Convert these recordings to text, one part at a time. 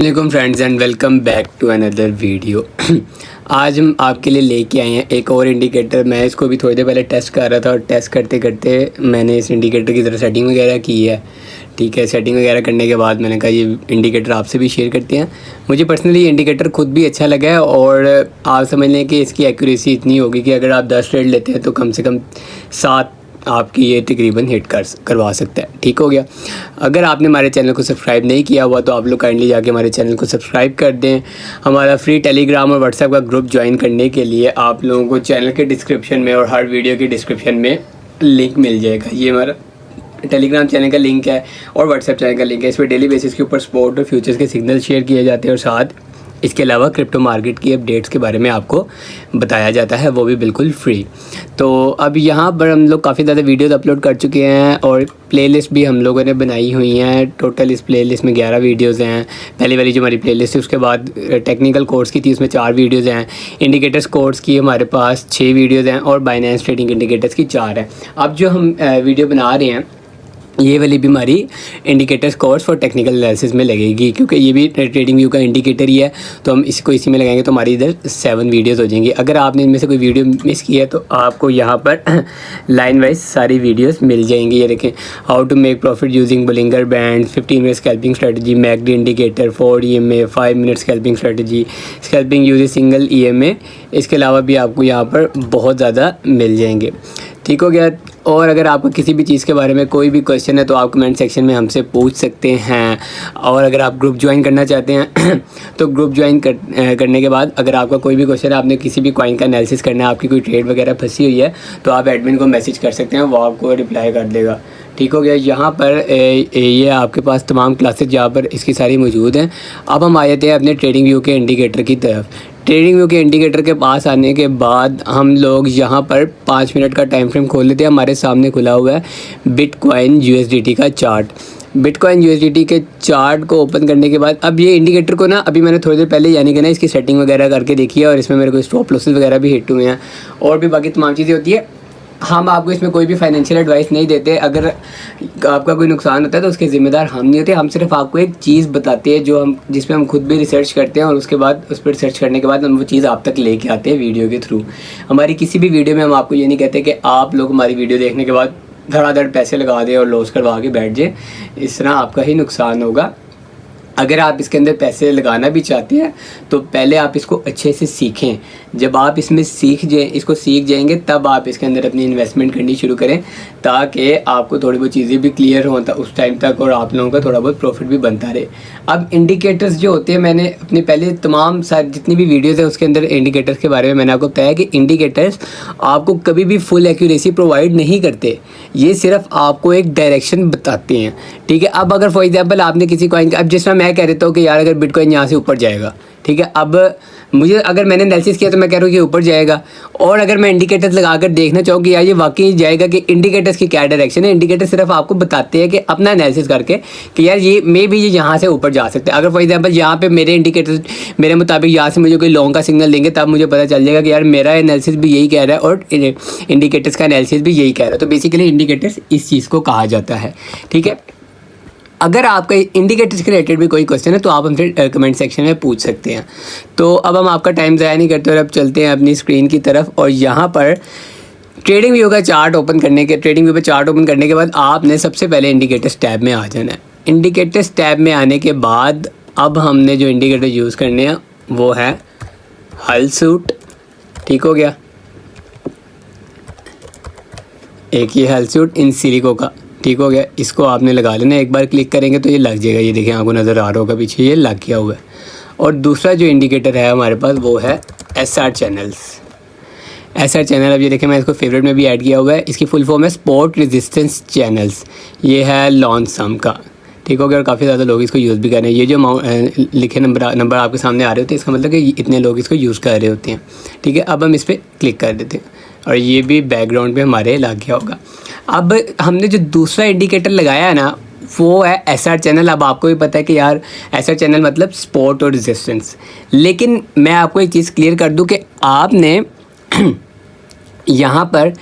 वालेकुम friends and welcome back to another video. आज हम आपके लिए लेके आए हैं एक और इंडिकेटर। मैं इसको भी थोड़ी देर पहले टेस्ट कर रहा था और टेस्ट करते करते मैंने इस इंडिकेटर की तरह सेटिंग वगैरह की है। ठीक है, सेटिंग वगैरह करने के बाद मैंने कहा ये इंडिकेटर आपसे भी शेयर करते हैं। मुझे पर्सनली ये इंडिकेटर खुद भी अच्छा लगा है और आप समझ लें कि इसकी एक्यूरेसी इतनी होगी कि अगर आप 10 ट्रेड लेते हैं तो कम से कम 7 आपकी ये तकरीबन हिट करवा सकता है। ठीक हो गया। अगर आपने हमारे चैनल को सब्सक्राइब नहीं किया हुआ तो आप लोग काइंडली जाके हमारे चैनल को सब्सक्राइब कर दें। हमारा फ्री टेलीग्राम और व्हाट्सएप का ग्रुप ज्वाइन करने के लिए आप लोगों को चैनल के डिस्क्रिप्शन में और हर वीडियो के डिस्क्रिप्शन में लिंक मिल जाएगा। ये हमारा टेलीग्राम चैनल का लिंक है और व्हाट्सएप चैनल का लिंक है। इस पर डेली बेसिस के ऊपर स्पॉट और फ्यूचर्स के सिग्नल शेयर किए जाते हैं और साथ इसके अलावा क्रिप्टो मार्केट की अपडेट्स के बारे में आपको बताया जाता है, वो भी बिल्कुल फ्री। तो अब यहाँ पर हम लोग काफ़ी ज़्यादा वीडियोस अपलोड कर चुके हैं और प्लेलिस्ट भी हम लोगों ने बनाई हुई हैं। टोटल इस प्लेलिस्ट में 11 वीडियोस हैं। पहली वाली जो हमारी प्लेलिस्ट है, उसके बाद टेक्निकल कोर्स की थी, उसमें 4 वीडियोस हैं। इंडिकेटर्स कोर्स की हमारे पास 6 वीडियोज़ हैं और बाइनेंस ट्रेडिंग इंडिकेटर्स की 4 हैं। अब जो हम वीडियो बना रहे हैं ये वाली भी हमारी indicators course for technical analysis में लगेगी, क्योंकि ये भी ट्रेडिंग व्यू का इंडिकेटर ही है। तो हम इसको इसी में लगाएंगे तो हमारी इधर 7 वीडियोस हो जाएंगी। अगर आपने इनमें से कोई वीडियो मिस किया है तो आपको यहाँ पर लाइन वाइज सारी वीडियोस मिल जाएंगी। ये देखें, how to make profit using Bollinger band, 15 minute scalping strategy, MACD indicator, 4 EMA, 5 minute scalping strategy, scalping using single EMA। इसके अलावा भी आपको यहाँ पर बहुत ज़्यादा मिल जाएंगे। ठीक हो गया। और अगर आपको किसी भी चीज़ के बारे में कोई भी क्वेश्चन है तो आप कमेंट सेक्शन में हमसे पूछ सकते हैं। और अगर आप ग्रुप ज्वाइन करना चाहते हैं तो ग्रुप ज्वाइन करने के बाद अगर आपका कोई भी क्वेश्चन है, आपने किसी भी कॉइन का एनालिसिस करना है, आपकी कोई ट्रेड वगैरह फंसी हुई है, तो आप एडमिन को मैसेज कर सकते हैं, वो आपको रिप्लाई कर देगा। ठीक हो गया। यहाँ पर ये आपके पास तमाम क्लासेस जहाँ पर इसकी सारी मौजूद हैं। अब हम आए थे अपने ट्रेडिंग व्यू के इंडिकेटर की तरफ। ट्रेडिंग व्यू के इंडिकेटर के पास आने के बाद हम लोग यहाँ पर 5 मिनट का टाइम फ्रेम खोल लेते हैं। हमारे सामने खुला हुआ है बिटकॉइन USDT का चार्ट। बिटकॉइन USDT के चार्ट को ओपन करने के बाद अब ये इंडिकेटर को ना अभी मैंने थोड़ी देर पहले यानी कि ना इसकी सेटिंग वगैरह करके देखी है और इसमें मेरे को स्टॉप लॉसेस वगैरह भी हिट हुए हैं और भी बाकी तमाम चीज़ें होती है। हम आपको इसमें कोई भी फाइनेंशियल एडवाइस नहीं देते। अगर आपका कोई नुकसान होता है तो उसके ज़िम्मेदार हम नहीं होते। हम सिर्फ आपको एक चीज़ बताते हैं जो हम जिसमें हम खुद भी रिसर्च करते हैं और उसके बाद उस पर रिसर्च करने के बाद हम वो चीज़ आप तक लेके आते हैं वीडियो के थ्रू। हमारी किसी भी वीडियो में हम आपको ये नहीं कहते कि आप लोग हमारी वीडियो देखने के बाद धड़ाधड़ पैसे लगा दें और लॉस करवा के बैठ जाए। इस तरह आपका ही नुकसान होगा। अगर आप इसके अंदर पैसे लगाना भी चाहते हैं तो पहले आप इसको अच्छे से सीखें। जब आप इसमें इसको सीख जाएंगे तब आप इसके अंदर अपनी इन्वेस्टमेंट करनी शुरू करें, ताकि आपको थोड़ी बहुत चीज़ें भी क्लियर हों उस टाइम तक और आप लोगों का थोड़ा बहुत प्रॉफिट भी बनता रहे। अब इंडिकेटर्स जो होते हैं, मैंने अपने पहले तमाम सारी जितनी भी वीडियोज़ है उसके अंदर इंडिकेटर्स के बारे में मैंने आपको बताया कि इंडिकेटर्स आपको कभी भी फुल एक्यूरेसी प्रोवाइड नहीं करते। ये सिर्फ आपको एक डायरेक्शन बताते हैं। ठीक है। अब अगर फॉर एग्जांपल आपने किसी कॉइन का, अब जिस तरह मैं कह देता हूँ कि यार अगर बिटकॉइन यहाँ से ऊपर जाएगा, ठीक है, अब मुझे अगर मैंने एनालिसिस किया तो मैं कह रहा हूँ कि ऊपर जाएगा। और अगर मैं इंडिकेटर्स लगाकर देखना चाहूँ कि यार ये वाकई जाएगा कि इंडिकेटर्स की क्या डायरेक्शन है, इंडिकेटर सिर्फ आपको बताते हैं कि अपना एनालिसिस करके कि यार ये मे भी ये यहाँ से ऊपर जा सकते हैं। अगर फॉर एग्जांपल यहाँ पे मेरे इंडिकेटर्स मेरे मुताबिक यहाँ से मुझे कोई लॉन्ग का सिग्नल देंगे तब मुझे पता चल जाएगा कि यार मेरा एनालिसिस भी यही कह रहा है और इंडिकेटर्स का एनालिसिस भी यही कह रहा है। तो बेसिकली इंडिकेटर्स इस चीज़ को कहा जाता है। ठीक है। अगर आपका इंडिकेटर्स के रिलेटेड भी कोई क्वेश्चन है तो आप हमसे कमेंट सेक्शन में पूछ सकते हैं। तो अब हम आपका टाइम ज़ाया नहीं करते और अब चलते हैं अपनी स्क्रीन की तरफ। और यहाँ पर ट्रेडिंग व्यू पे चार्ट ओपन करने के बाद आपने सबसे पहले इंडिकेटर्स टैब में आ जाना है। इंडिकेटर्स टैब में आने के बाद अब हमने जो इंडिकेटर यूज़ करने हैं वो है हल सूट। ठीक हो गया। एक ये हल सूट इन सिलिको का। ठीक हो गया। इसको आपने लगा लेना। एक बार क्लिक करेंगे तो ये लग जाएगा। ये देखें, आपको नज़र आ रहा होगा पीछे ये लग गया हुआ है। और दूसरा जो इंडिकेटर है हमारे पास वो है SR चैनल्स। SR चैनल, अब ये देखें मैं इसको फेवरेट में भी ऐड किया हुआ है। इसकी फुल फॉर्म है स्पॉट रेजिस्टेंस चैनल्स। ये है लॉन्ग सम का। ठीक हो गया। और काफ़ी ज़्यादा लोग इसको यूज़ भी कर रहे हैं। ये जो लिखे नंबर आपके सामने आ रहे होते हैं, इसका मतलब कि इतने लोग इसको यूज़ कर रहे होते हैं। ठीक है। अब हम इस पर क्लिक कर देते हैं और ये भी बैकग्राउंड में हमारे लग गया होगा। अब हमने जो दूसरा इंडिकेटर लगाया है ना वो है SR चैनल। अब आपको भी पता है कि यार SR चैनल मतलब सपोर्ट और रेजिस्टेंस। लेकिन मैं आपको एक चीज़ क्लियर कर दूं कि आपने यहाँ पर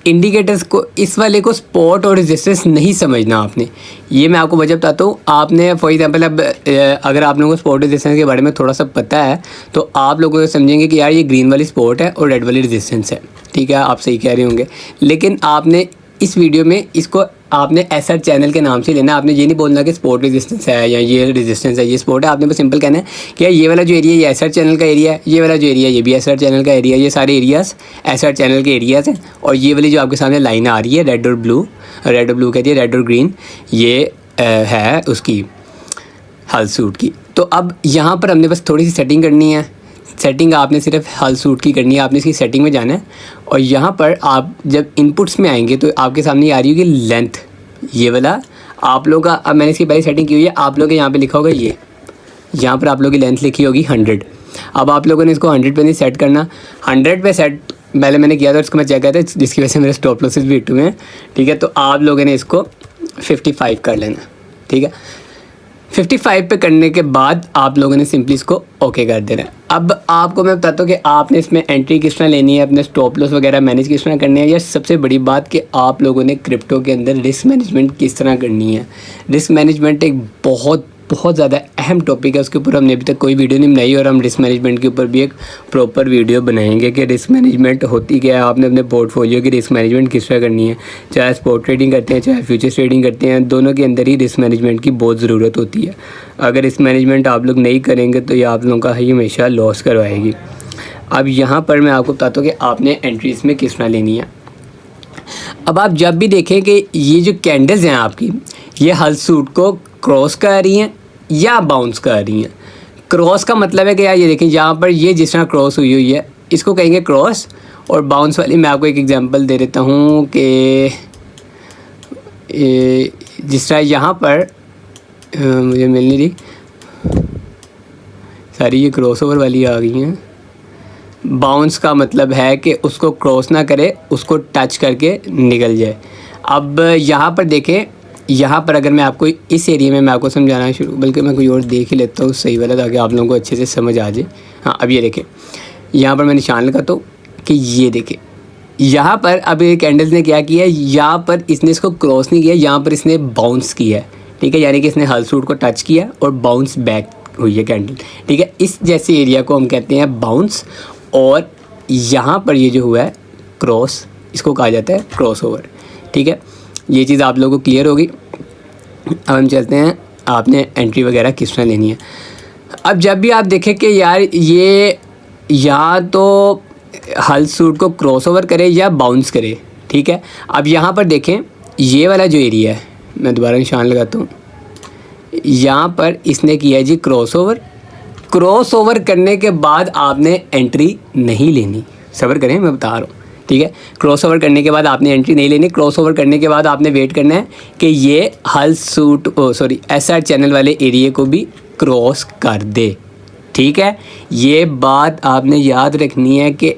इंडिकेटर्स को, इस वाले को स्पॉट और रेजिस्टेंस नहीं समझना आपने। ये मैं आपको वजह बताता हूँ। आपने फॉर एग्जांपल अब अगर आप लोगों को स्पॉट रेजिस्टेंस के बारे में थोड़ा सा पता है तो आप लोगों को समझेंगे कि यार ये ग्रीन वाली स्पॉट है और रेड वाली रेजिस्टेंस है, ठीक है, आप सही कह रहे होंगे। लेकिन आपने इस वीडियो में इसको आपने एसआर चैनल के नाम से लेना। आपने ये नहीं बोलना कि स्पॉट रेजिस्टेंस है या ये रेजिस्टेंस है, ये स्पॉट है। आपने बस सिंपल कहना है कि यार ये वाला जो एरिया ये एसआर चैनल का एरिया है, ये वाला जो एरिया ये भी एसआर चैनल का एरिया है, ये सारे एरियाज़ एसआर चैनल के एरियाज़ हैं। और ये वाली जो आपके सामने लाइन आ रही है रेड और ब्लू कहती है, रेड और ग्रीन, ये है उसकी हल सूट की। तो अब यहाँ पर हमने बस थोड़ी सी सेटिंग करनी है। सेटिंग आपने सिर्फ हल सूट की करनी है। आपने इसकी सेटिंग में जाना है और यहाँ पर आप जब इनपुट्स में आएंगे तो आपके सामने आ रही होगी लेंथ, ये वाला आप लोग का। अब मैंने इसकी पहले सेटिंग की हुई है। आप लोग के यहाँ पे लिखा होगा ये, यहाँ पर आप लोगों की लेंथ लिखी होगी 100। अब आप लोगों ने इसको 100 पे नहीं सेट करना, 100 पे सेट पहले मैंने किया था, इसको मैं चेक किया था, जिसकी वजह से मेरे स्टॉप लॉसेस भी हिट हुए हैं, ठीक है। तो आप लोगों ने इसको 55 कर लेना, ठीक है। 55 पे करने के बाद आप लोगों ने सिंपली इसको ओके कर देना है। अब आपको मैं बताता हूँ कि आपने इसमें एंट्री किस तरह लेनी है, अपने स्टॉप लॉस वगैरह मैनेज किस तरह करनी है। या सबसे बड़ी बात कि आप लोगों ने क्रिप्टो के अंदर रिस्क मैनेजमेंट किस तरह करनी है। रिस्क मैनेजमेंट एक बहुत ज़्यादा अहम टॉपिक है, उसके ऊपर हमने अभी तक कोई वीडियो नहीं बनाई और हम रिस्क मैनेजमेंट के ऊपर भी एक प्रॉपर वीडियो बनाएंगे कि रिस्क मैनेजमेंट होती क्या है। आपने अपने पोर्टफोलियो की रिस्क मैनेजमेंट किस तरह करनी है। चाहे स्पॉट ट्रेडिंग करते हैं चाहे फ्यूचर्स ट्रेडिंग करते हैं, दोनों के अंदर ही रिस्क मैनेजमेंट की बहुत ज़रूरत होती है। अगर रिस्क मैनेजमेंट आप लोग नहीं करेंगे तो ये आप लोगों का ही हमेशा लॉस करवाएगी। अब यहाँ पर मैं आपको बताता हूँ कि आपने एंट्रीज में किस तरह लेनी है। अब आप जब भी देखें कि ये जो कैंडल्स हैं आपकी, ये हल सूट को क्रॉस कर रही हैं या बाउंस कर रही हैं। क्रॉस का मतलब है कि यार ये देखें यहाँ पर ये जिस तरह क्रॉस हुई है इसको कहेंगे क्रॉस। और बाउंस वाली मैं आपको एक एग्जांपल दे देता हूँ कि जिस तरह यहाँ पर मुझे मिल नहीं रही, सारी ये क्रॉस ओवर वाली आ गई हैं। बाउंस का मतलब है कि उसको क्रॉस ना करे, उसको टच करके निकल जाए। अब यहाँ पर देखें, यहाँ पर अगर मैं आपको इस एरिया में मैं आपको समझाना शुरू, बल्कि मैं कोई और देख ही लेता हूँ सही वाला, ताकि आप लोगों को अच्छे से समझ आ जाए। हाँ, अब ये देखें, यहाँ पर मैं निशान लगाता हूँ कि ये देखें, यहाँ पर अब ये कैंडल्स ने क्या किया है, यहाँ पर इसने इसको क्रॉस नहीं किया, यहाँ पर इसने बाउंस किया है, ठीक है। यानी कि इसने हल सूट को टच किया और बाउंस बैक हुई है कैंडल, ठीक है। इस जैसे एरिया को हम कहते हैं बाउंस। और यहाँ पर ये जो हुआ है क्रॉस, इसको कहा जाता है क्रॉस ओवर, ठीक है। ये चीज़ आप लोगों को क्लियर होगी। अब हम चलते हैं, आपने एंट्री वगैरह किस तरह लेनी है। अब जब भी आप देखें कि यार ये या तो हल सूट को क्रॉस ओवर करे या बाउंस करे, ठीक है। अब यहाँ पर देखें, ये वाला जो एरिया है, मैं दोबारा निशान लगाता हूँ, यहाँ पर इसने किया है जी क्रॉस ओवर। क्रॉस ओवर करने के बाद आपने एंट्री नहीं लेनी, सब्र करें, मैं बता रहा हूँ, ठीक है। क्रॉस ओवर करने के बाद आपने एंट्री नहीं लेनी। क्रॉस ओवर करने के बाद आपने वेट करना है कि ये हल सूट एसआर चैनल वाले एरिया को भी क्रॉस कर दे, ठीक है। ये बात आपने याद रखनी है कि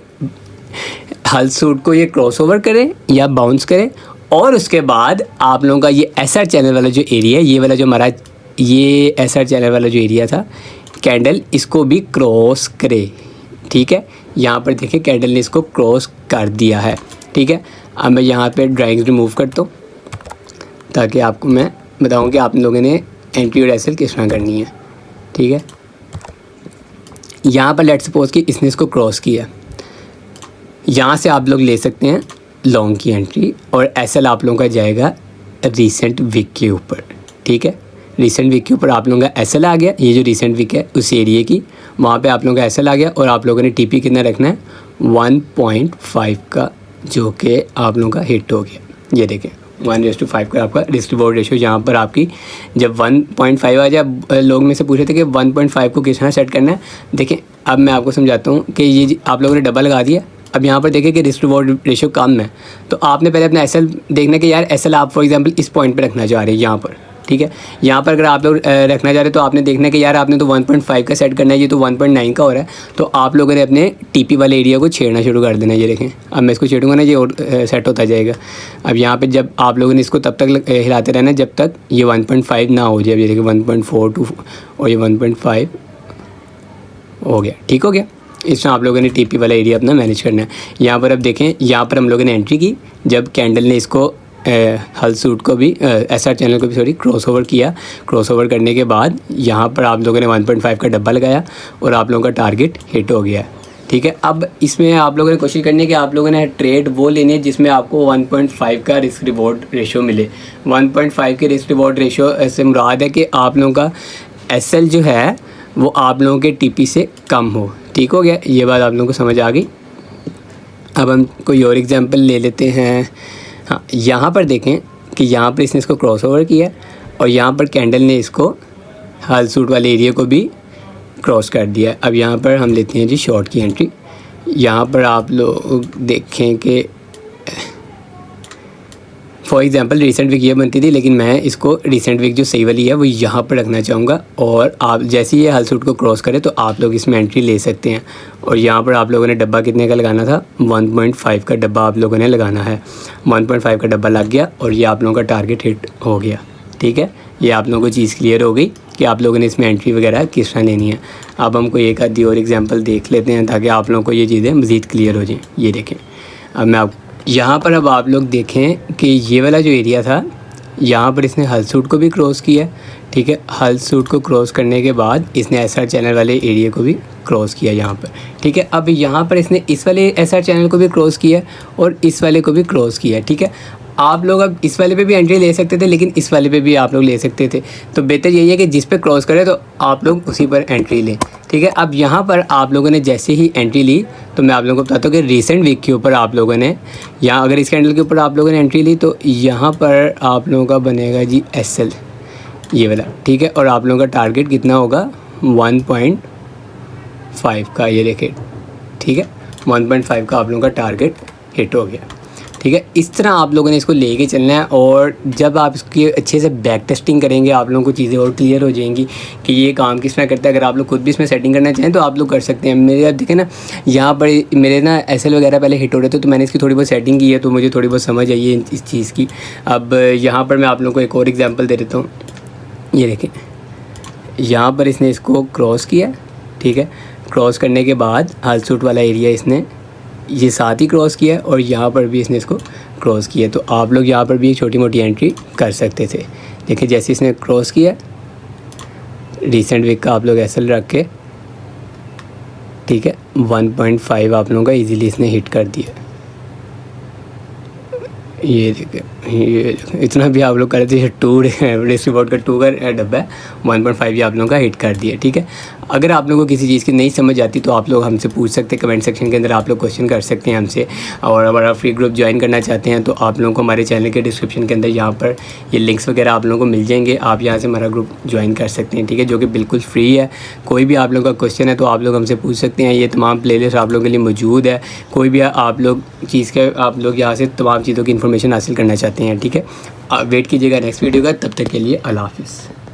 हल सूट को ये क्रॉस ओवर करे या बाउंस करे, और उसके बाद आप लोगों का ये एसआर चैनल वाला जो एरिया है, ये वाला जो हमारा ये एसआर चैनल वाला जो एरिया था कैंडल, इसको भी क्रॉस करे, ठीक है। यहाँ पर देखिए कैंडल ने इसको क्रॉस कर दिया है, ठीक है। अब मैं यहाँ पे ड्राइंग रिमूव करता हूँ ताकि आपको मैं बताऊँ कि आप लोगों ने एंट्री और एसएल किस तरह करनी है, ठीक है। यहाँ पर लेट्स सपोज कि इसने इसको क्रॉस किया, यहाँ से आप लोग ले सकते हैं लॉन्ग की एंट्री, और एसएल आप लोगों का जाएगा रीसेंट वीक के ऊपर, ठीक है। रीसेंट वीक के ऊपर आप लोगों का एसएल आ गया, ये जो रीसेंट वीक है उस एरिए की, वहाँ पे आप लोगों का एसएल आ गया। और आप लोगों ने टीपी कितना रखना है 1.5 का, जो कि आप लोगों का हिट हो गया। ये देखें 1:5 का आपका रिस्क रिवॉर्ड रेशियो। यहाँ पर आपकी जब 1.5 आ जाए, लोग में से पूछे थे कि 1.5 को किस तरह सेट करना है। देखें अब मैं आपको समझाता हूँ कि ये आप लोगों ने डबल लगा दिया। अब यहाँ पर देखें कि रिस्क रिवॉर्ड रेशियो कम है, तो आपने पहले अपना एसएल देखना कि यार एसएल आप फॉर एग्जांपल इस पॉइंट पे रखना चाह रहे हैं यहाँ पर, ठीक है। यहाँ पर अगर आप लोग रखना चाह रहे हैं तो आपने देखना कि यार आपने तो 1.5 का सेट करना है, ये तो 1.9 का हो रहा है, तो आप लोगों ने अपने टीपी वाले एरिया को छेड़ना शुरू कर देना। ये देखें अब मैं इसको छेड़ूंगा ना, ये और सेट होता जाएगा। अब यहाँ पे जब आप लोगों ने इसको तब तक हिलाते रहना जब तक ये 1.5 ना हो जाए। अब ये देखें 1.42 और ये 1.5 हो गया, ठीक हो गया। इसमें आप लोगों ने टीपी वाला एरिया अपना मैनेज करना है। यहाँ पर अब देखें, यहाँ पर हम लोगों ने एंट्री की जब कैंडल ने इसको हल सूट को भी एसआर चैनल को भी सॉरी क्रॉस ओवर किया। क्रॉस ओवर करने के बाद यहाँ पर आप लोगों ने 1.5 का डब्बा लगाया और आप लोगों का टारगेट हिट हो गया। ठीक है, अब इसमें आप लोगों ने कोशिश करनी है कि आप लोगों ने ट्रेड वो लेनी है जिसमें आपको 1.5 का रिस्क रिवॉर्ड रेशियो मिले। 1.5 के रिस्क रिवॉर्ड रेशियो ऐसे मुराद है कि आप लोगों का एसएल जो है वो आप लोगों के टीपी से कम हो। ठीक हो गया, ये बात आप लोगों को समझ आ गई। अब हम कोई और एग्जांपल ले लेते हैं। हाँ, यहाँ पर देखें कि यहाँ पर इसने इसको क्रॉस ओवर किया और यहाँ पर कैंडल ने इसको हल सूट वाले एरिया को भी क्रॉस कर दिया। अब यहाँ पर हम लेते हैं जी शॉर्ट की एंट्री। यहाँ पर आप लोग देखें कि फॉर एग्जांपल रिसेंट वीक ये बनती थी, लेकिन मैं इसको रिसेंट वीक जो सही वाली है वो यहाँ पर रखना चाहूँगा। और आप जैसे ही ये हल सूट को क्रॉस करें तो आप लोग इसमें एंट्री ले सकते हैं। और यहाँ पर आप लोगों ने डब्बा कितने का लगाना था, 1.5 का डब्बा आप लोगों ने लगाना है। 1.5 का डब्बा लग गया और ये आप लोगों का टारगेट हिट हो गया। ठीक है, ये आप लोगों को चीज़ क्लियर हो गई कि आप लोगों ने इसमें एंट्री वगैरह किस तरह लेनी है। अब हम कोई एक आधी और एग्जांपल देख लेते हैं ताकि आप लोगों को ये चीज़ें मज़ीद क्लियर हो जाएं। ये देखें, अब मैं यहाँ पर अब आप लोग देखें कि ये वाला जो एरिया था यहाँ पर इसने हल सूट को भी क्रॉस किया। ठीक है, हल सूट को क्रॉस करने के बाद इसने एसआर चैनल वाले एरिया को भी क्रॉस किया यहाँ पर। ठीक है, अब यहाँ पर इसने इस वाले एसआर चैनल को भी क्रॉस किया और इस वाले को भी क्रॉस किया। ठीक है, आप लोग अब इस वाले पे भी एंट्री ले सकते थे, लेकिन इस वाले पे भी आप लोग ले सकते थे। तो बेहतर यही है कि जिस पे क्रॉस करें तो आप लोग उसी पर एंट्री लें। ठीक है, अब यहाँ पर आप लोगों ने जैसे ही एंट्री ली तो मैं आप लोगों को बताता हूँ कि रिसेंट वीक के ऊपर आप लोगों ने यहाँ अगर इस कैंडल के ऊपर आप लोगों ने एंट्री ली तो यहाँ पर आप लोगों का बनेगा जी एसएल ये वाला। ठीक है, और आप लोगों का टारगेट कितना होगा, 1.5 का। ये देखें, ठीक है, 1.5 का आप लोगों का टारगेट हिट हो गया। ठीक है, इस तरह आप लोगों ने इसको लेके चलना है। और जब आप इसकी अच्छे से बैक टेस्टिंग करेंगे आप लोगों को चीज़ें और क्लियर हो जाएंगी कि ये काम किस तरह करता है। अगर आप लोग खुद भी इसमें सेटिंग करना चाहें तो आप लोग कर सकते हैं। मेरे आप देखें ना, यहाँ पर मेरे ना एसएल वगैरह पहले हिट हो रहे थे तो मैंने इसकी थोड़ी बहुत सेटिंग की है तो मुझे थोड़ी बहुत समझ आई है इस चीज़ की। अब यहाँ पर मैं आप लोगों को एक और एग्जाम्पल दे देता हूँ। ये देखें, यहाँ पर इसने इसको क्रॉस किया। ठीक है, क्रॉस करने के बाद हल सूट वाला एरिया इसने ये साथ ही क्रॉस किया और यहाँ पर भी इसने इसको क्रॉस किया। तो आप लोग यहाँ पर भी एक छोटी मोटी एंट्री कर सकते थे। देखिए, जैसे इसने क्रॉस किया रिसेंट वीक का आप लोग एसएल रख के, ठीक है, 1.5 आप लोगों का इजीली इसने हिट कर दिया। ये देखिए, ये इतना भी आप लोग कर रहे थे, 2 रिस्क रिवॉर्ड का 2 का डब्बा है, 1.5 भी आप लोगों का हिट कर दिया। ठीक है, अगर आप लोगों को किसी चीज़ की नहीं समझ आती तो आप लोग हमसे पूछ सकते हैं, कमेंट सेक्शन के अंदर आप लोग क्वेश्चन कर सकते हैं हमसे। और हमारा फ्री ग्रुप ज्वाइन करना चाहते हैं तो आप लोगों को हमारे चैनल के डिस्क्रिप्शन के अंदर यहाँ पर ये लिंक्स वगैरह आप लोगों को मिल जाएंगे। आप यहाँ से हमारा ग्रुप ज्वाइन कर सकते हैं। ठीक है, जो कि बिल्कुल फ्री है। कोई भी आप लोगों का क्वेश्चन है तो आप लोग हमसे पूछ सकते हैं। ये तमाम प्लेलिस्ट आप लोगों के लिए मौजूद है। कोई भी आप लोग चीज़ के आप लोग यहाँ से तमाम चीज़ों की इन्फॉर्मेशन हासिल करना चाहते हैं। ठीक है, वेट कीजिएगा नेक्स्ट वीडियो का। तब तक के लिए अल्लाह हाफ़िज़।